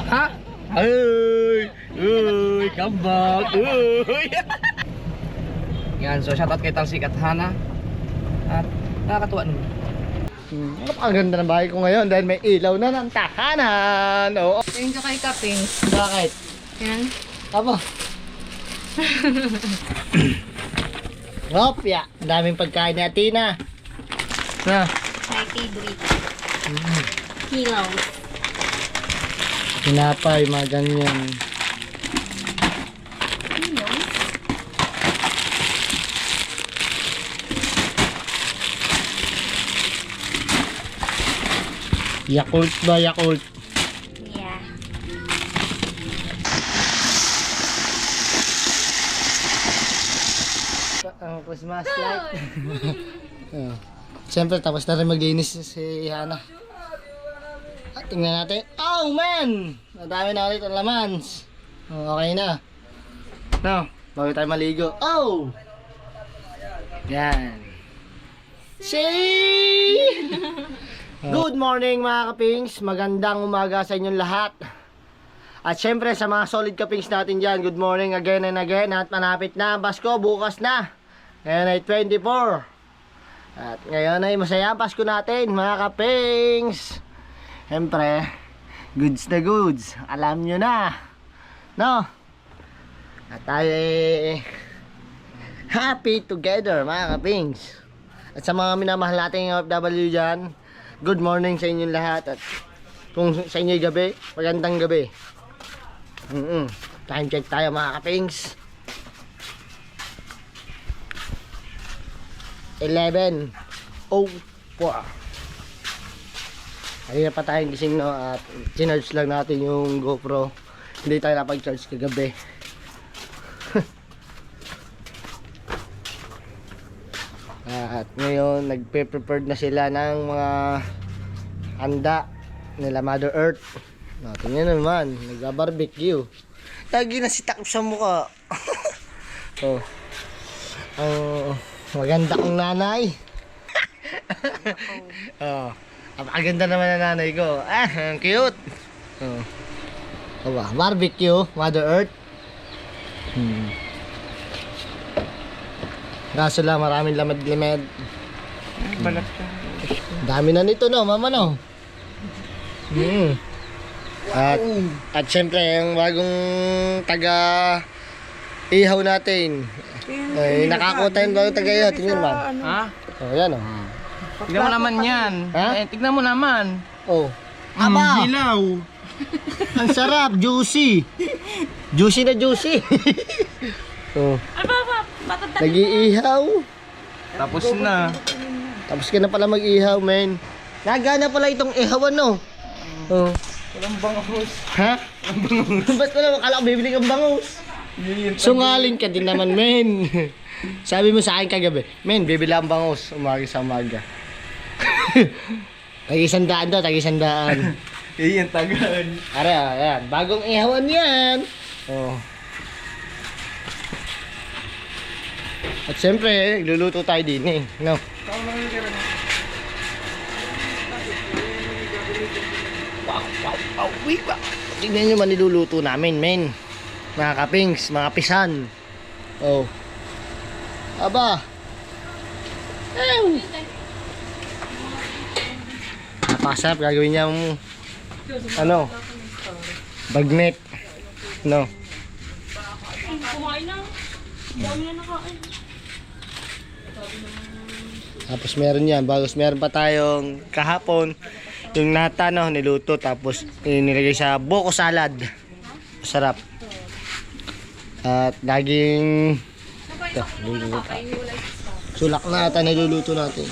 Ha? Uy, kambal. Uy. Yan, so shoutout kay Talsik at Hana. At nakakatuwa naman. Napakaganda ng bahay ko ngayon dahil may ilaw na ng tahanan. Oo. Tingin ka kay Kaping. Bakit? Yan. Aba. Ngopya. Ang daming pagkain ni Atina. Na. My favorite. Hilaw. Tinapay, mga ganyan. Hilaw? Yakult ba? Yakult. Yeah. Ang Christmas light. Oh. Siyempre, tapos na rin maglinis si Hana. At tingnan natin. Oh man! Madami na ulit ang lamans. Oh, okay na. No, bago tayo maligo. Oh! Yan. See! Good morning mga kapings. Magandang umaga sa inyong lahat. At syempre sa mga solid kapings natin dyan, good morning again and again. At malapit na ang Pasko, bukas na. Ngayon ay 24. At ngayon ay masaya ang Pasko natin mga kapings. Syempre, goods na goods. Alam nyo na. No? At tayo ay happy together mga kapings. At sa mga minamahal nating OFW dyan, good morning sa inyong lahat. At kung sa inyo'y gabi, magandang gabi. Time check tayo mga kapings. 11:04. Kanina pa tayong gising, no, at sinarge lang natin yung GoPro. Hindi tayo napag-charge kagabi. At ngayon nagpe-prepared na sila ng mga handa nila Mother Earth. Natin yan naman, nagba-barbecue. Lagi na si takip sa mukha. Oh. Ang maganda kong nanay. Oh. Napakaganda naman ang nanay ko. Ang cute. Oh. Aba, barbecue, Mother Earth. Kaso lang, maraming lamad-limad. Balat ka. Dami na nito, no, mama, no? At syempre, yung bagong taga ihaw natin. Ay, nakakuha tayong bagong taga ihaw. Tingnan ba? Ha? Oh, yan, oh. Tignan mo naman yan. Ha? Tignan mo naman. Oh. Aba! Hilaw. Ang sarap, juicy. Juicy na juicy. Oh. Nag-iihaw. Tapos na. Tapos ka na pala mag-ihaw, men. Nagana pala itong ihawan, no? Oh. Walang bangus. Ha? Ba't pala akala ko bibili kang bangus? Sungaling ka din naman, men. Sabi mo sa akin kagabi, men, bibili ang bangus umaga sa umaga. Tag-100 daw, tag-100. Iyan tagal. Are, ayan, bagong ihawan yan. Oh. At siyempre, luluto tayo din eh, no? Wow. Tingnan nyo man niluluto namin, men. Mga kapings, mga pisan. Oh. Aba. Napakasarap, gagawin niya yung ano, bagnet. No. Kumain na. Dami na nakain. Tapos meron yan, bagos meron pa tayong kahapon yung nata, no, niluto tapos nilagay sa buko salad. Masarap. At laging ito, sulak na ata niluluto natin.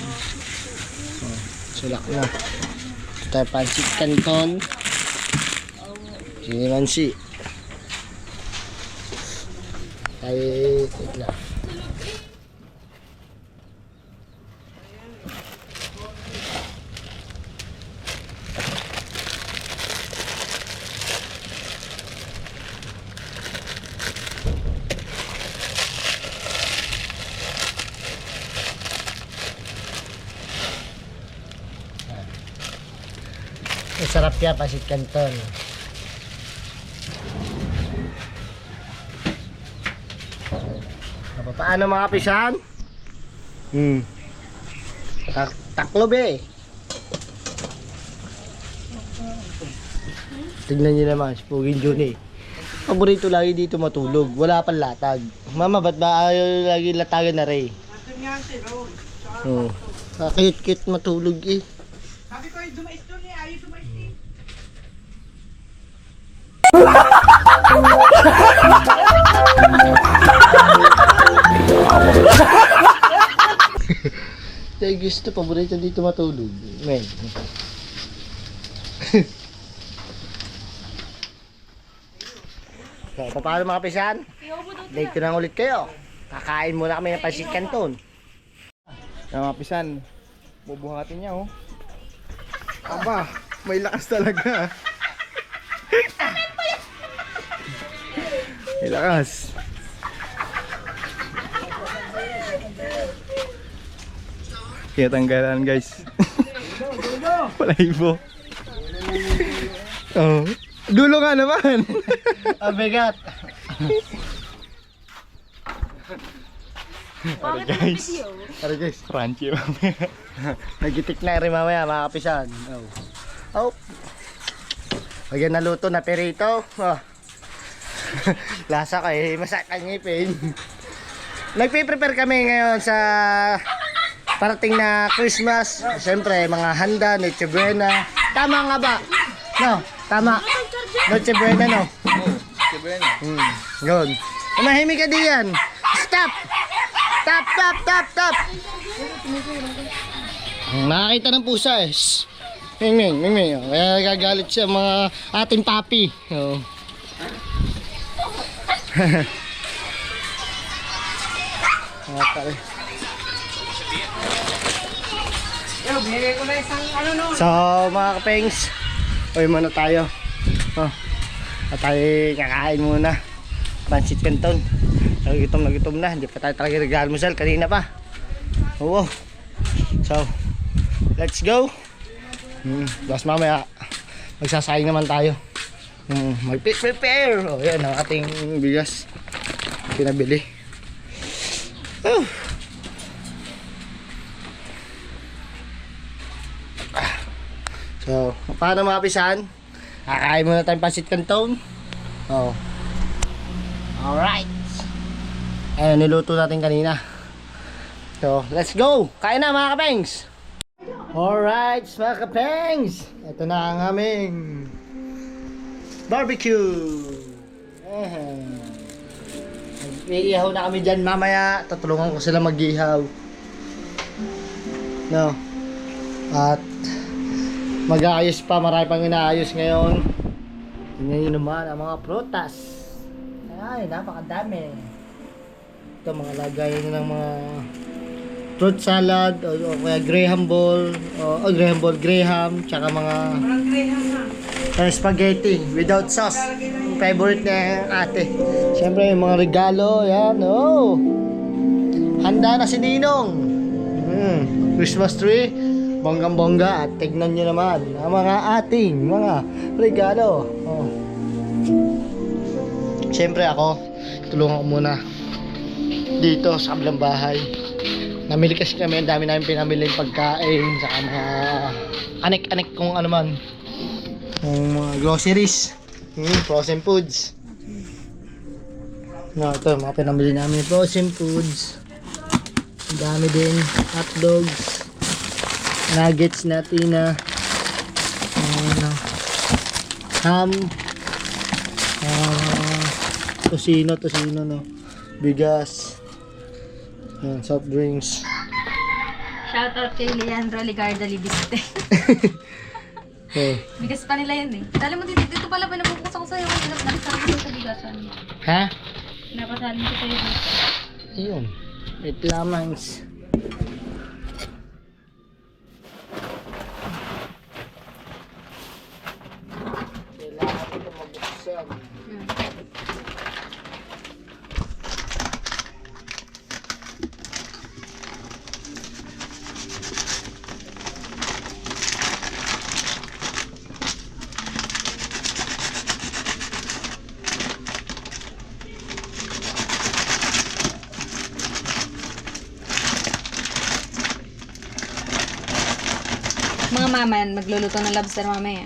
Oh, sulak na. Ito tayo pancit canton. Sinimansi. Ay, wait lang. Masarap yan, pancit canton. ano mga pisan? Taklob eh. Tignan niyo naman, si Pugin Juni. Paborito lagi dito matulog, wala pang latag. Mama, ba't ba ayaw lagi latagan na Ray? Nandun nga si Ron. Oh, kakit-kit matulog eh. Sabi ko, dumais doon eh. Ayaw dumais eh. Kaya gusto, paborito dito matulog. Men. So, paano mga pisan? Date ko na ulit kayo. Kakain muna kami ng Pansit Canton. Mga pisan, bubuhatin niya oh. Aba, may lakas talaga. May lakas. Kaya tanggalan guys. Palahibo. Oh. Dulo nga naman. Abigat. Tara guys. Tara guys. Crunchy mamaya. Nagitik na rin mamaya mga kapisan. Oh. Ayan, naluto na perito. Oh. Lasa ko eh. Masakit ang ngipin. Nagpe-prepare kami ngayon sa parating na Christmas. Siyempre, mga handa, Noche Buena. Tama nga ba? No, tama. Noche Buena, no? Yun. Umahimik ka diyan. Stop! Stop, stop, stop, stop! Nakakita ng pusa eh. Shh. Ming. Oh. Kaya nagagalit siya mga ating papi. Oh. Okay. Yo, binigay ko na isang ano no. So mga kapengs, uwi muna tayo. Oh. At tayo kakain muna. Pansit Canton. Nagitom na. Hindi pa tayo talaga nag-almusal. Kanina pa. Oo. So, let's go. Tapos mamaya, magsasayang naman tayo. Mag-prepare. O yan ang ating bigas. Pinabili. So, paano mga pisan? Kakain muna tayong Pansit Canton. Oh. Alright. Ayan, niluto natin kanina. So, let's go! Kain na mga kapengs! Alright, mga kapengs! Ito na ang aming barbecue! Mag-iihaw na kami dyan mamaya. Tutulungan ko sila mag-ihaw. No. At mag-aayos pa, marami pang inaayos ngayon. Tingnan nyo naman ang mga prutas. Ay, napakadami. Ito mga lagay ng mga fruit salad o kaya graham ball, graham, tsaka mga spaghetti without sauce. Yung favorite na ate. Siyempre yung mga regalo, yan, oh. Handa na si Ninong. Christmas tree. Bonggang-bongga at tignan nyo naman ang mga ating mga regalo. Oh. Siyempre ako, tulungan ko muna dito sa kabilang bahay. Namili kasi kami, ang dami namin pinamili pagkain, saka mga anik-anik kung ano man. Mga groceries, frozen foods. No, ito, mga pinamili namin frozen foods. Ang dami din, hot dogs. Nuggets natin na ham, tosino no, bigas, soft drinks. Shoutout kay Leandro Ligarda Libiste. Oh. Bigas pa nila yun eh. Dali mo dito pala ba napupusa ko sa'yo kasi nakasali ko sa bigasan. Ha? Napasali ko sa'yo dito. Ayun. Wait lamang. Kailangan ito mabuksan. mama, magluluto ng lobster mamaya.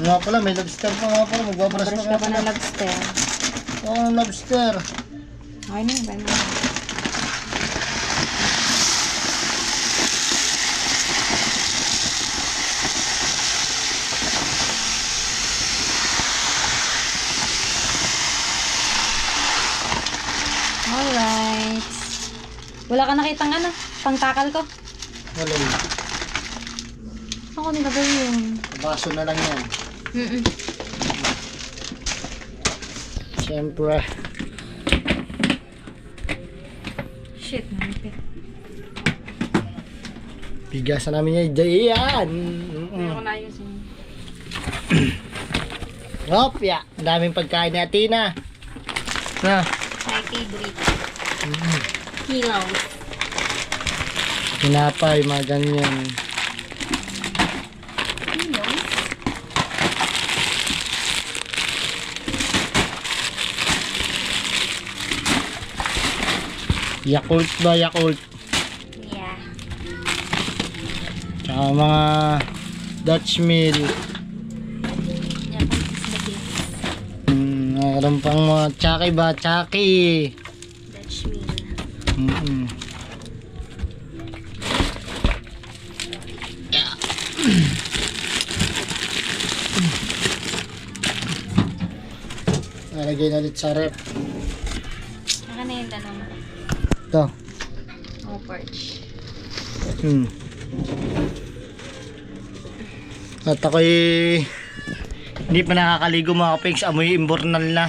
Nga pala, may lobster pa nga pala. Magbabras Brush pa ka pa ng lobster. Oh, lobster. Okay na, ba na. Alright. Wala ka nakitang ano, pangtakal ko. Wala yun. Ako nilagay yun. Baso na lang yan. Mm-mm. Siyempre. Shit, nanipit. Bigasan namin yan. Diyan! Hindi ako nayusin. Hopya! Ang daming pagkain ni Atina. Na. My favorite. Hilaw. Tinapay, mga ganyan. Hilaw? Yakult ba? Yakult. Yeah. Tsaka mga Dutch meal. Yeah, kung sisibagay. Mayroon pang mga tsaki ba? Tsaki. Dutch meal. Nalagay na ulit sa rep. Naka na yung tanong. Ito. Oh, porch. At ako'y hindi pa nakakaligo mga kapings. Amoy imbornal na.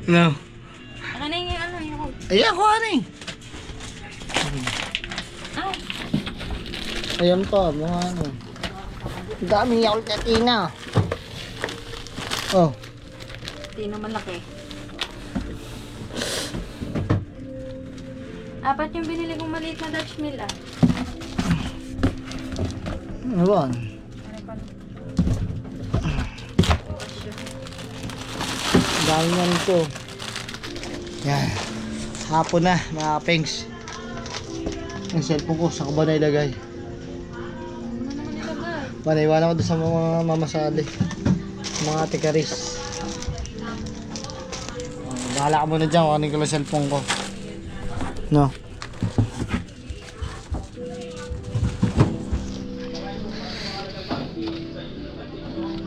No. Naka na yung ano, yung... Ayan ko ano eh. Ah, Ayan pa, mga ano. Ang daming yakult na Tina. Oh. di naman laki. Apat yung binili kong maliit na Dutch meal ah. Ano ba? Ang dami yan ito. Yan. Hapon na mga kapings. Ang cellphone ko, saan ko ba nailagay? Ano naman nilagay? Panaiwanan ko doon sa mga mamasali. Mga tikaris. Bahala ka muna dyan kung anong kilo cellphone ko. No.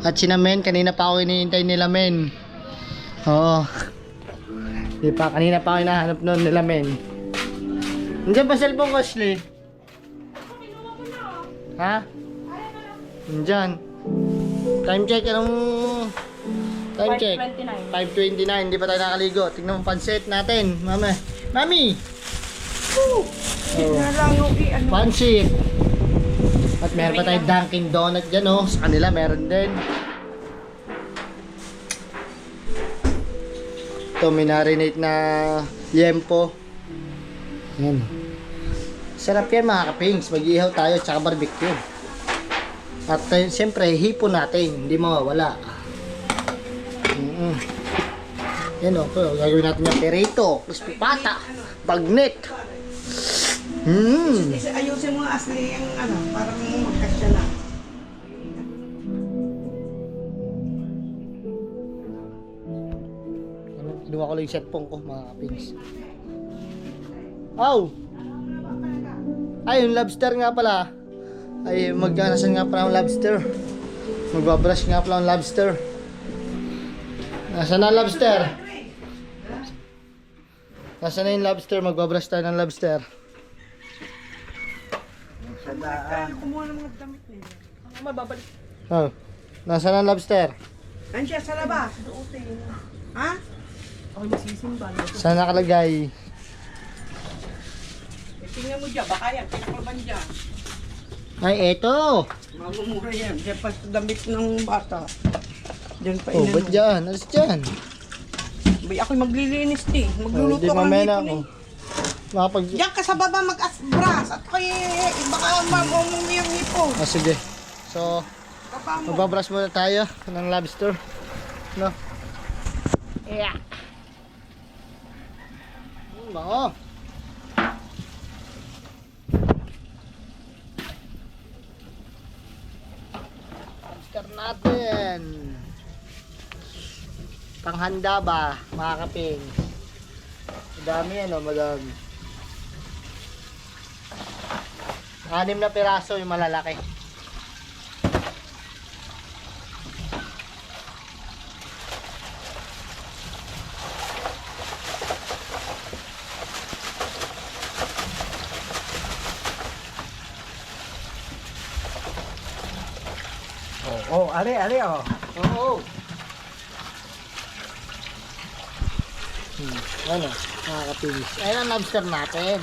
At si Namen, kanina pa ako hinihintay nila Men. Oo. Di pa, kanina pa ako hinahanap nun nila Men. Nandiyan ba cellphone ko, Ashley? Ha? Nandiyan. Time check, anong... Time check? 5:29. 5:29, hindi pa tayo nakaligo. Tignan mo pansit natin, mama. Mami! Oh. Pansit. At meron pa tayong Dunkin Donut dyan, oh. Sa kanila meron din. Ito, may marinate na liempo. Yan. Sarap yan mga kapings. Mag-ihaw tayo, tsaka barbecue. At siyempre, hipon natin. Hindi mawawala. Yan o, gagawin natin yung perito, crispy pata, bagnet. Ayusin mo Asli yung ano, parang magkasya na. Kinuha ko lang yung cellphone ko, mga kapings. Aw! Ay, yung lobster nga pala. Ay, magkanasan nga pala yung lobster. Magbabrush nga pala yung lobster. Nasaan na lobster? Nasaan na yung lobster? Magbabrush tayo ng lobster. Kumuha ng mga damit nila. Mababalik. Oh, nasaan ang lobster? Nandiyan sa labas. Ha? Ako nagsisimba. Saan nakalagay? Tingnan mo dyan, baka yan, pinakalaban dyan. Ay, eto! Mamumura yan, dyan pa sa damit ng bata. Dyan pa Oh, ba't dyan? Alas dyan? Bay, ako'y maglilinis din. Oh, Magluluto di ka ng mamaya na hipon ako. eh. Makapag... Diyan ka sa baba mag-asbras at kay baka mamumumi yung hipon. Ah, sige. So, Baba mo. magbabrush muna tayo ng lobster. No? Yeah. Bango. lobster natin. Panghanda ba, mga kaping? Madami yan, oh, madami. 6 na piraso yung malalaki. Oh, are, oh. Oo. Ano, mga kapings. Ayan ang lobster natin.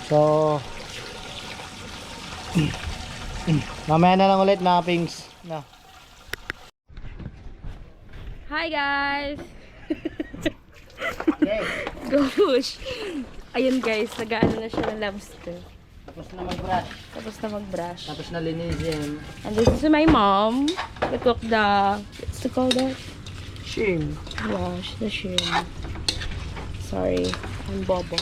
So, mamaya na lang ulit mga pings. No. Hi guys! Okay. Go push! Ayun guys, nag-ano na siya ng lobster. Tapos na mag-brush. Tapos na mag-brush. Tapos na linisin. And this is my mom. We cook the, what's to call that? Shrimp. Wash the shrimp. Sorry, I'm bobo.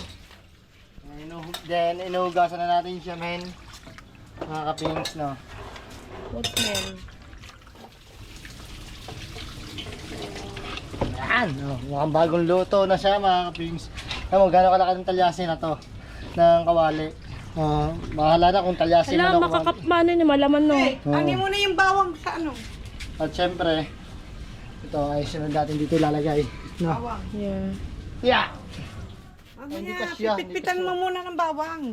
Then, inuhugasan na natin siya, men. Mga kapings, no? What's men? Yan, oh, mukhang bagong luto na siya, mga kapings. Alam mo, gano'ng kalaki ng talyasin na to ng kawali. Bahala na kung talyasin Alam, na makakapmano niya, malaman no. Ani mo na yung bawang sa ano? At syempre, ito ay sunod natin dito ilalagay. No? Bawang. Yeah. Yeah! Ano Hindi niya, kasya, hindi pitpitan kasya. mo muna ng bawang.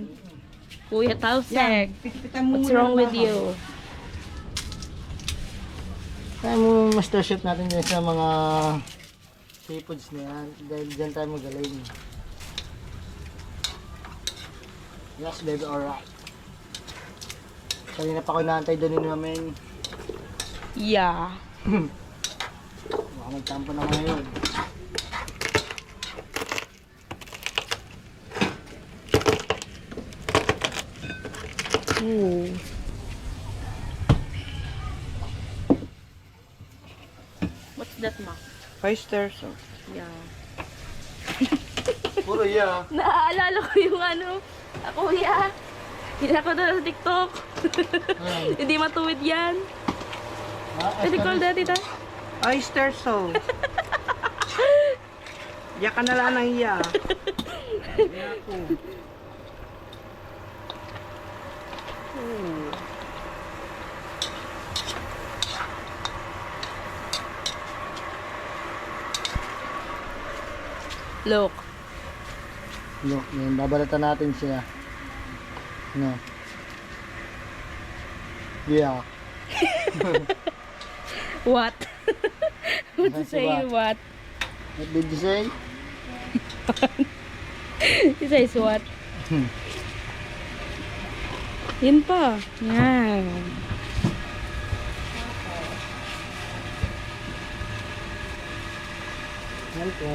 Kuya Tausek, Pitpitan mo what's muna wrong ng with bawang. you? Kaya mo master chef natin dyan sa mga seafoods na yan. Dahil dyan tayo magaling. Yes, baby, alright. Kanina pa ko inaantay doon namin. Yeah. Baka magtampo na ngayon. Ooh. What's that, ma? Oyster sauce. Yeah. Puro yeah. Naaalala ko yung ano, kuya. Hila ko doon sa TikTok. Hindi matuwid yan. What do you call that, tita? Oyster sauce. Diyan ka na lang ng iya. Look. Look, yan, babalatan natin siya. No. Yeah. What? What to Say say what? what? What did you say? He says what? Yan pa. Yan. Yan po.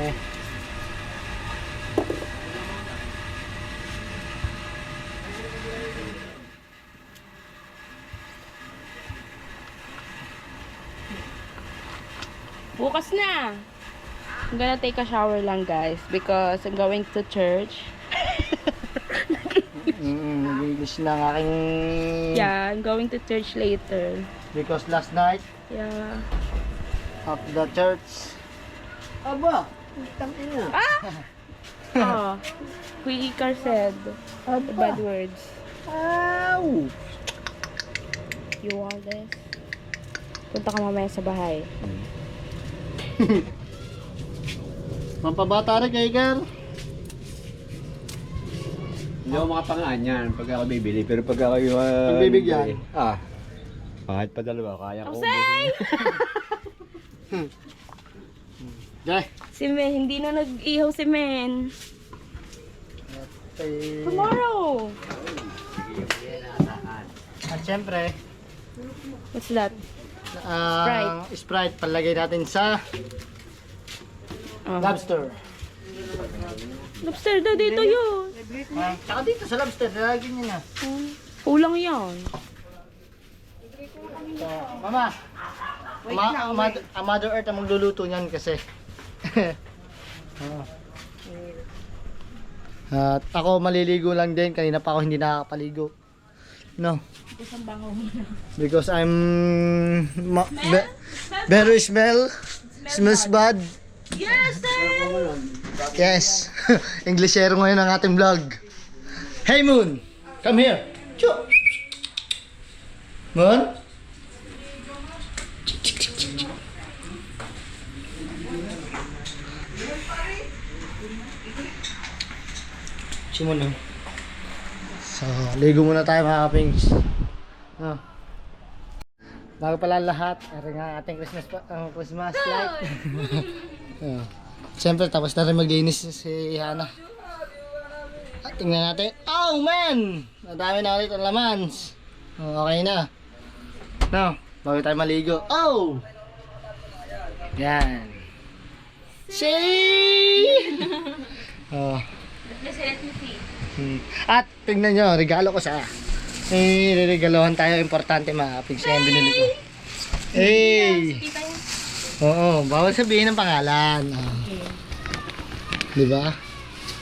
Bukas na. I'm gonna take a shower lang, guys, because I'm going to church. Nag-English na ang aking... Yeah, I'm going to church later. Because last night, Yeah. at the church... Aba! Tang ina. Oh, Kuya Icar said the bad words. Ow! You want this? Punta ka mamaya sa bahay. Mampabata rin kay Iker. Hindi ako makapangaan yan pag ako bibili, pero pag ako Pagbibigyan? kahit pa dalawa, kaya ko. Say! Okay. Si Men, hindi na nag-ihaw si Men. Tomorrow! At syempre, What's that? Sprite palagay natin sa lobster. Lobster daw dito yun. Tsaka dito sa lobster, nalagyan niya na. Kulang yan. So, Mama, ang Mother Earth ang magluluto niyan kasi. At ako maliligo lang din. Kanina pa ako hindi nakakapaligo. No. Because I'm very smells bad. Yes, sir! Yes. Englishero ngayon ang ating vlog. Hey Moon, come here. Chu. Moon? Simon no. So, ligo muna tayo mga kapings. No. Bago pala lahat, ito nga ating Christmas light. Oh. Siyempre, tapos na rin maglinis si Hana. At tingnan natin. Oh man! Madami na ulit ang lamans. Oh, okay na. No, bago tayo maligo. Oh! Yan. See! Oh. At tingnan nyo, regalo ko sa regalohan tayo, importante mga kapig siya yung binili ko. Hey! Oo, bawal sabihin ng pangalan. Oh. Diba?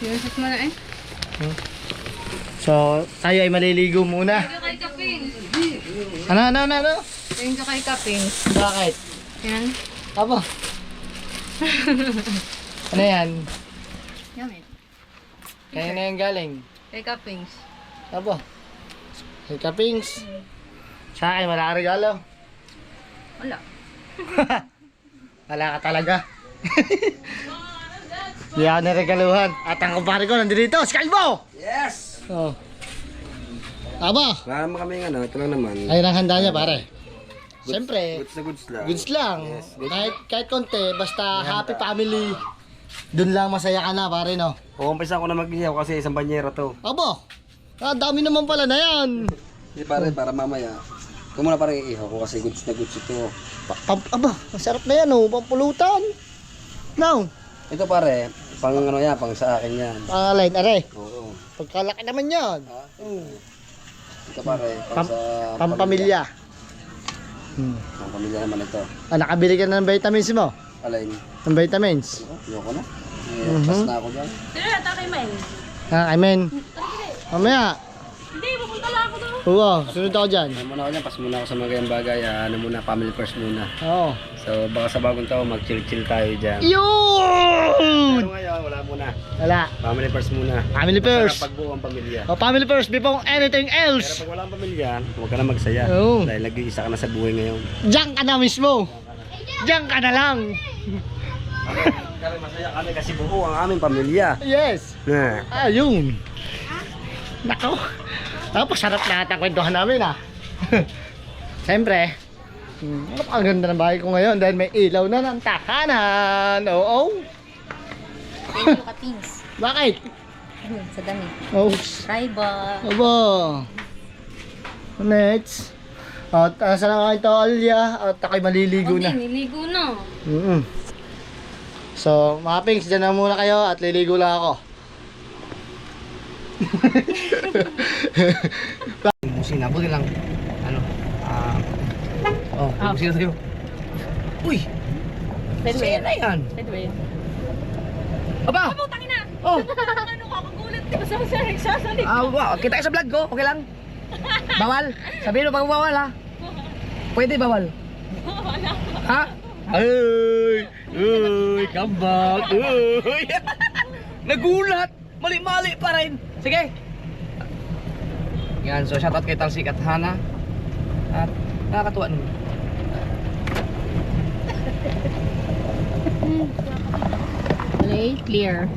Yes, mo na eh. So, tayo ay maliligo muna. Thank you kay Kaping. Ano? Thank you kay Kaping. Bakit? Yan. Apo. Ano yan? Yummy. Kaya na yan galing. Kay Kaping. Apo. Hey Kapings. Sa akin, wala ka regalo. Wala. Wala ka talaga. Hindi ako naregaluhan. At ang kumpare ko nandito, si Calvo! Yes! Oh. Aba, Wala naman kami ito lang naman. ayun ang handa niya pare. Siyempre, Goods na goods lang. goods lang. Yes, goods Kahit konti, basta happy family. Doon lang masaya ka na pare no. Uumpisa ko na mag-ihaw kasi isang banyera to. Aba, dami naman pala na yan. Hindi pare, para mamaya. Ito muna parang iihaw ko kasi goods na goods ito. Aba, masarap na yan oh, pampulutan. No, Ito pare, pang ano yan, pang sa akin yan. pangalan, are. Oo. Pagkalaki naman yan. Ito pare, pang sa Pampamilya. Pang pamilya naman ito. Nakabili ka na ng vitamins mo? Alain. Ng vitamins? Ayoko na. Pas na ako dyan. Sir, ata kay Mel. I mean, mamaya. Hindi, pupunta lang ako doon. Oo, sunod ako dyan. Ano muna ako dyan, pas muna ako sa mga gayang bagay. Ano muna, family first muna. Oo. So baka sa bagong taon, mag-chill-chill tayo dyan. Yun! Pero ngayon, wala muna. Wala. Family first muna. Family first. Para pagbuo ang pamilya. Oh, family first before anything Pero else. pag wala ang pamilya, huwag ka na magsaya. Oo. Dahil nag-iisa ka na sa buhay ngayon. Diyan ka na mismo. Diyan ka na lang. Kami masaya kami kasi buo ang aming pamilya. Yes. Na. Ayun. Nako. Tapos sarap lahat ang kwentuhan namin ah. Siyempre, ang ganda ng bahay ko ngayon dahil may ilaw na ng tahanan. Oo. Thank you Kapings. Bakit? Sa dami. Oh. Try ba? Aba. Next. At saan na kayo ito, Alya? At ako'y maliligo na. Niligo na. So, mga pinks, dyan na muna kayo at liligo lang ako. Musina, buti lang. Ano? Musina sa'yo. Uy! Pwede ba yan? Sina yan? Pwede ba yan? Aba! Putangin na! Oh! Ano kakagulat? Di ba sa nagsasalit? Kita kayo sa vlog ko, okay lang? Bawal? Sabihin mo pag bawal ha? Pwede bawal? Ha? Ay! Uy! Kambal! Uy! Nagulat! Mali-mali pa rin! Sige! Yan, so shoutout kay Talsik at Hana. At nakakatuwa naman. Okay, clear.